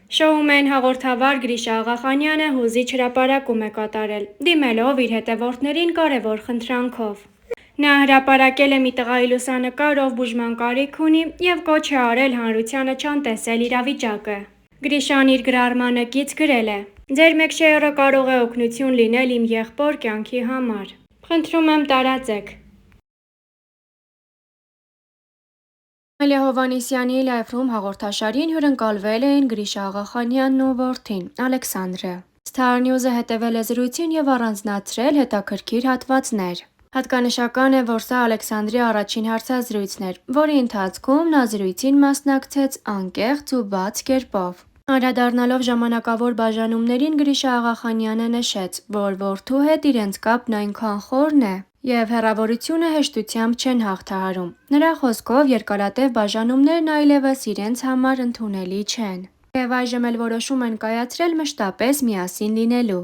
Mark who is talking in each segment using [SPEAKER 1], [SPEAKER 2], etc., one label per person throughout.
[SPEAKER 1] Շոումեն հաղորդավար Գրիշա Աղախանյանը հուզիչ հրապարակում է կատարել, դիմելով իր հետևորդներին կարևոր խնդրանքով։ Նա հրապարակել է մի տղայի լուսանկար, ով բուժման կարիք ունի և կոչ է արել հանրությանը չանտեսել իրավիճակը։ Գրիշան իր գրառմանը կից գրել է. «Ձեր մեկշեյռը կարող է օգնություն լինել իմ եղբոր կյանքի համար։ Խնդրում եմ տարածեք»։ Ամալիա Հովհաննիսյանի Լայֆրում հաղորդաշարին հյուրընկալվել էին Գրիշա Աղախանյանն ու որդին՝ Ալեքսանդրը։ Star News-ը հետևել է զրույցին և առանձնացրել հետաքրքիր հատվածներ։ Հատկանշական է, որ սա Ալեքսանդրի առաջին հարցազրույցն էր, որի ընթացքում նա զրույցին մասնակցեց անկեղծ ու բաց կերպով։ Անդրադառնալով ժամանակավոր բաժանումներին, Գրիշա Աղախանյանը նշեց, որ որդու հետ իրենց կապն այնքան խորն է և հեռավորությունը հեշտությամբ չեն հաղթահարում։ Նրա խոսքով երկարատև բաժանումներն այլևս իրենց համար ընդունելի չեն, և այժմ էլ որոշում են կայացրել մշտապես միասին լինելու։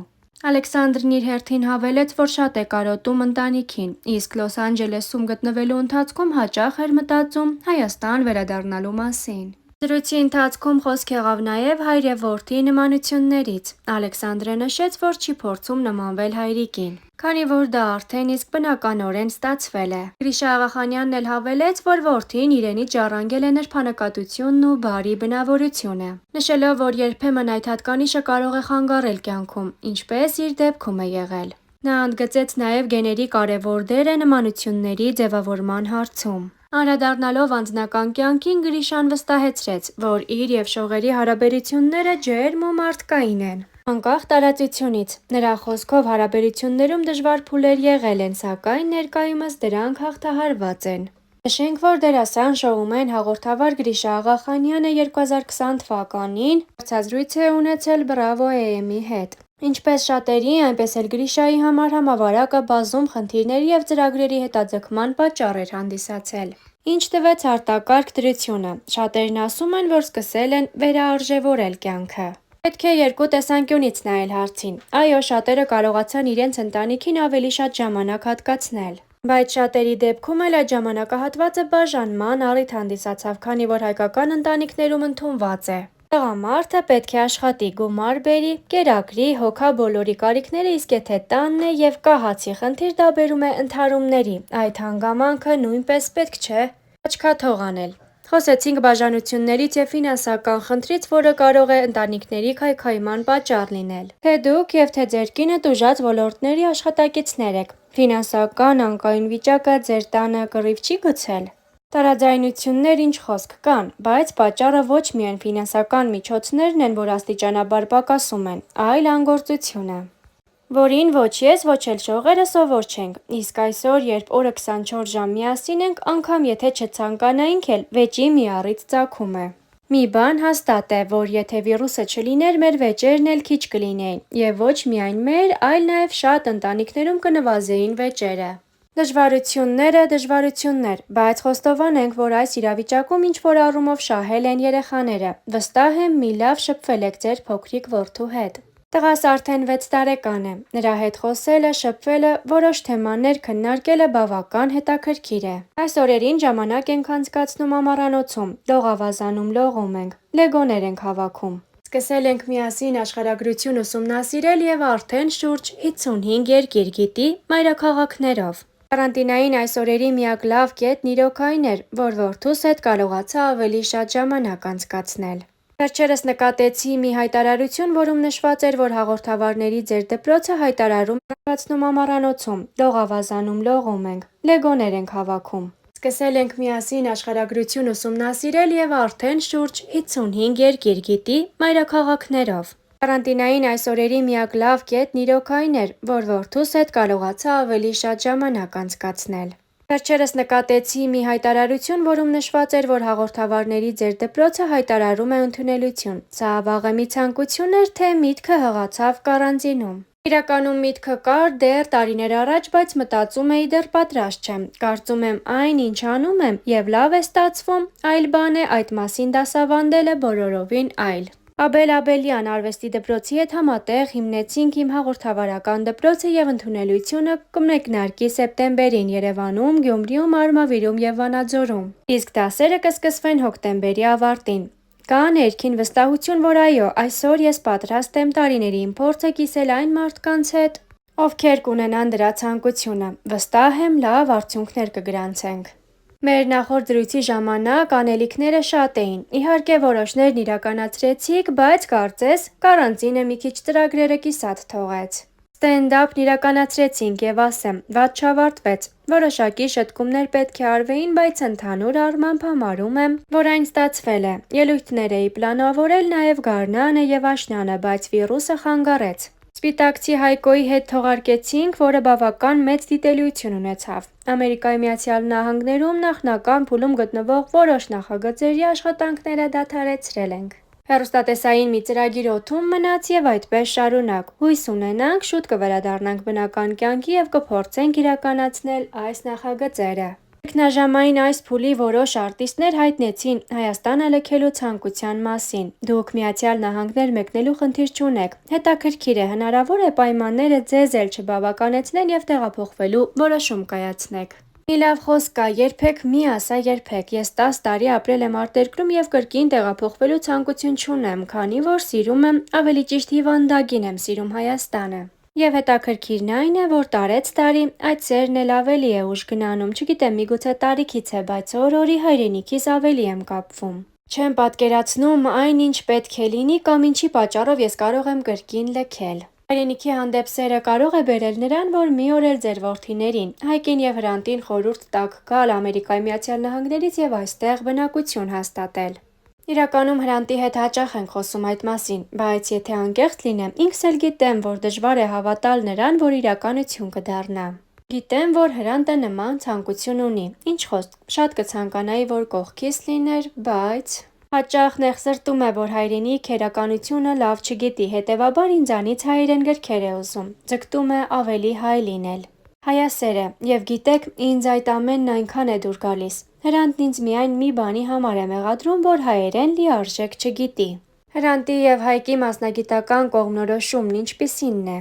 [SPEAKER 1] Ալեքսանդրն իր հերթին հավելեց, որ շատ է կարոտում ընտանիքին, իսկ Լոս Անջելեսում գտնվելու ընթացքում հաճախ էր մտածում Հայաստան վերադառնալու մասին։ Զրույցի ընթացքում խոսք եղավ նաև հայր և որդի նմանություններից։ Ալեքսանդրը նշեց, որ չի փորձում նմանվել հայրիկին, քանի որ դա արդեն իսկ բնականորեն ստացվել է։ Գրիշա Աղախանյանն էլ հավելեց, որ որդին իրենից ժառանգել է նրբանկատությունն ու բարի բնավորությունը, նշելով, որ երբեմն այդ հատկանիշը կարող է խանգարել կյանքում, ինչպես իր դեպքում է եղել։ Նա ընդգծեց նաև գեների կարևոր դերը նմանությունների ձևավորման հարցում։ Անդրադառնալով անձնական կյանքին, Գրիշան վստահեցրեց, որ իր և շողերի հարաբերությունները ջերմ ու մարդկային են, անկախ տարածությունից։ Նրա խոսքով հարաբերություններում դժվար փուլեր եղել են, սակայն ներկայումս դրանք հաղթահարված են։ Նշենք, որ դերասան Շոումեն հաղորդավար Գրիշա Աղախանյանը 2020 թվականին հարցազրույց է ունեցել Բրավո AM-ի հետ։ Ինչպես շատերի, այնպես էլ Գրիշայի համար համավարակը բազում խնդիրների և ծրագրերի հետաձգման պատճառ էր հանդիսացել, ինչ տվեց արտակարգ դրությունը։ Շատերն ասում են, որ սկսել են վերարժևորել կյանքը։ Պետք է երկու տեսանկյունից նայել հարցին։ Այո, շատերը կարողացան իրենց ընտանիքին ավելի շատ ժամանակ հատկացնել, բայց շատերի դեպքում էլ այդ ժամանակահատվածը բաժանման առիթ հանդիսացավ, քանի որ հայկական ընտանիքներում ընդունված է. տղամարդը պետք է աշխատի, գումար բերի, կերակրի, հոգա բոլորի կարիքները, իսկ եթե տանն է և կա հացի խնդիր, դա բերում է ընդհարումների։ Այդ հանգամանքը նույնպես պետք չէ աչքաթող անել։ Խոսեցինք բաժանություններից և ֆինանսական խնդրից, որը կարող է ընտանիքների քայքայման պատճառ լինել։ Թե դուք և թե ձեր կինը տուժած ոլորտների աշխատակիցներ եք, ֆինանսական անկայուն վիճակը ձեր տանը կռիվ չի գցել։ Տարաձայնություններ ինչ խոսք կան, բայց պատճառը ոչ միայն ֆինանսական միջոցներն են, որ աստիճանաբար պակասում են, այլ անգործությունը, որին ոչ ես, ոչ էլ շողերը սովոր չենք։ Իսկ այսօր, երբ օրը 24 ժամ միասին ենք, անգամ եթե չցանկանայինք էլ, վեճի մի առիթ ծագում է։ Մի բան հաստատ է, որ եթե վիրուսը չլիներ, մեր վեճերն էլ քիչ կլինեին, և ոչ միայն մեր, այլ նաև շատ ընտանիքներում կնվազեին վեճերը։ Դժվարությունները դժվարություններ, բայց խոստովանենք, որ այս իրավիճակում ինչ-որ առումով շահել են երեխաները։ Վստահ եմ, մի լավ շփվել եք ձեր փոքրիկ որդու հետ։ Տղաս արդեն 6 տարեկան է։ Նրա հետ խոսելը, շփվելը, որոշ թեմաներ քննարկելը բավական հետաքրքիր է։ Այս օրերին ժամանակ ենք անցկացնում ամառանոցում, լողավազանում լողում ենք, լեգոներ ենք հավաքում։ Սկսել ենք միասին աշխարհագրություն ուսումնասիրել և արդեն շուրջ 55 երկիր գիտի մայրաքաղաքներով։ Կարանտինային այս օրերի միակ լավ կետն իրոք այն էր, որ որդուս հետ կարողացա ավելի շատ ժամանակ անցկացնել։ Վերջերս նկատեցի մի հայտարարություն, որում նշված էր, որ հաղորդավարների ձեր դպրոցը հայտարարում է անցկացնում ամառանոցում, լողավազանում լողում ենք, լեգոներ ենք հավաքում։ Սկսել ենք միասին աշխարհագրություն ուսումնասիրել և արդեն շուրջ 55 երկիր գիտի մայրաքաղաքներով։ Կարանտինային այս օրերի միակ լավ կետն իրոք այն էր, որ որդուս հետ կարողացա ավելի շատ ժամանակ անցկացնել։ Վերջերս նկատեցի մի հայտարարություն, որում նշված էր, որ հաղորդավարների ձեր դպրոցը հայտարարում է ընդունելություն։ Սա վաղեմի ցանկություն էր, թե միտքը հղացավ կարանտինում։ Իրականում միտքը կար դեռ տարիներ առաջ, բայց մտածում էի դեռ պատրաստ չեմ։ Կարծում եմ այն, ինչ անում եմ, և լավ է ստացվում, այլ բան է այդ մասին դասավանդելը բոլորովին այլ։ Աբել Աբելյան արվեստի դպրոցի հետ համատեղ հիմնեցինք իմ հաղորդավարական դպրոցը և ընդունելությունը կմեկնարկի սեպտեմբերին Երևանում, Գյումրիում, Արմավիրում և Վանաձորում, իսկ դասերը կսկսվեն հոկտեմբերի ավարտին։ Կա ներքին վստահություն, որ այո, այսօր ես պատրաստ եմ տարիների իմ փորձը կիսել այն մարդկանց հետ, ովքեր կունենան դրա ցանկությունը։ Վստահ եմ, լավ արդյունքներ կգրանցենք։ Մեր նախորդ զրույցի ժամանակ անելիքները շատ էին։ Իհարկե որոշներն իրականացրեցիք, բայց կարծես կարանտինը մի քիչ ծրագրերը կիսատ թողեց։ Ստենդափն իրականացրեցինք եւ ասեմ, վատ չավարտվեց։ Որոշակի շտկումներ պետք է արվեին, բայց ընդհանուր առմամբ համարում եմ, որ այն ստացվել է։ Ելույթներ էի պլանավորել նաև Գարնանը եւ Աշնանը, բայց վիրուսը խանգարեց։ Սպիտակցի Հայկոյի հետ թողարկեցինք, որը բավական մեծ դիտելիություն ունեցավ։ Ամերիկայի Միացյալ Նահանգներում նախնական փուլում գտնվող որոշ նախագծերի աշխատանքները դադարեցրել ենք։ Հեռուստատեսային մի ծրագիր օդում մնաց եւ այդպես շարունակ։ Հույս ունենանք շուտ կվերադառնանք բնական կյանքի եւ կփորձենք իրականացնել այս նախագծերը։ Ինքնաժամային այս փուլի որոշ արտիստներ հայտնեցին Հայաստանը լքելու ցանկության մասին։ Դուք Միացյալ Նահանգներ մեկնելու խնդիր չունեք։ Հետաքրքիր է, հնարավոր է պայմանները ձեզ էլ չբավականեցնեն եւ տեղափոխվելու որոշում կայացնեք։ Մի լավ խոսք կա, երբեք մի ասա երբեք։ Ես 10 տարի ապրել եմ արտերկրում եւ կրկին տեղափոխվելու ցանկություն չունեմ, քանի որ սիրում եմ, ավելի ճիշտ հիվանդագին եմ սիրում Հայաստանը։ Եվ հետաքրքիրն այն է, որ տարեց տարի այդ սերն էլ ավելի է ուժ գնանում, չգիտեմ միգուցե տարիքից է, բայց օր-օրի հայրենիքիս ավելի եմ կապվում։ Չեմ պատկերացնում այն, ինչ պետք է լինի կամ ինչի պատճառով ես կարող եմ կրկին լքել։ Հայրենիքի հանդեպ սերը կարող է բերել նրան, որ մի օր էլ ձեր որդիներին, Հայկին եւ Հրանտին խորհուրդ տաք գալ Ամերիկայի Միացյալ Նահանգներից եւ այստեղ բնակություն հաստատել։ Իրականում Հրանտի հետ հաճախ ենք խոսում այդ մասին, բայց եթե անկեղծ լինեմ, ինքս էլ գիտեմ, որ դժվար է հավատալ նրան, որ իրականություն կդառնա։ Գիտեմ, որ Հրանտը նման ցանկություն ունի։ Ինչ խոսք, շատ կցանկանայի, որ կողքիս լիներ, բայց հաճախ նեղսրտում է, որ հայրենիք իրականությունը լավ չգիտի, հետևաբար ինձանից հայերեն գրքեր է ուզում, ձգտում է ավելի հայ լինել։ Հայասեր է, եւ գիտեք, ինձ այդ ամենն այնքան է դուր գալիս։ Հրանտն ինձ միայն մի բանի համար է մեղադրում, որ հայերեն լիարժեք չգիտի։ Հրանտի եւ Հայկի մասնագիտական կողմնորոշումն ինչպիսինն է։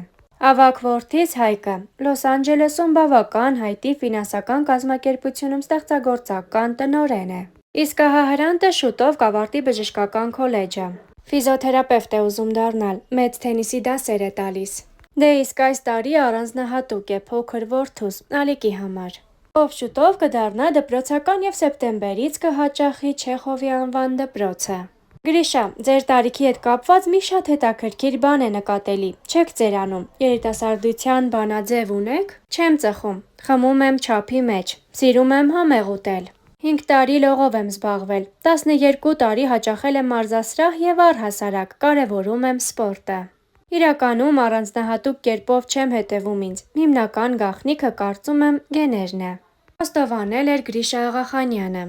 [SPEAKER 1] Ավագ որդիս Հայկը Լոս Անջելեսում բավական հայտի ֆինանսական կազմակերպությունում ստեղծագործական տնօրեն է։ Իսկ ահա Հրանտը շուտով կավարտի բժշկական քոլեջը։ Ֆիզիոթերապևտ է ուզում դառնալ, մեծ թենիսի դասեր է տալիս։ Դե իսկ այս տարի առանձնահատուկ է փոքր որդուս, Ալիկի համար, ով շուտով կդառնա դպրոցական եւ սեպտեմբերից կհաճախի Չեխովի անվան դպրոցը։ Գրիշա, ձեր տարիքի հետ կապված մի շատ հետաքրքիր բան է նկատելի, չեք ծերանում, երիտասարդության բանաձև ունեք։ Չեմ ծխում, խմում եմ չափի մեջ, սիրում եմ համեղ ուտել։ 5 տարի լողով եմ զբաղվել, 12 տարի հաճախել եմ մարզասրահ եւ առհասարակ կարևորում եմ սպորտը։ Իրականում առանձնահատուկ կերպով չեմ հետևում ինձ, հիմնական գաղտնիքը կարծում եմ գեներն է։ Խոստովանել էր Գրիշա Աղախանյանը։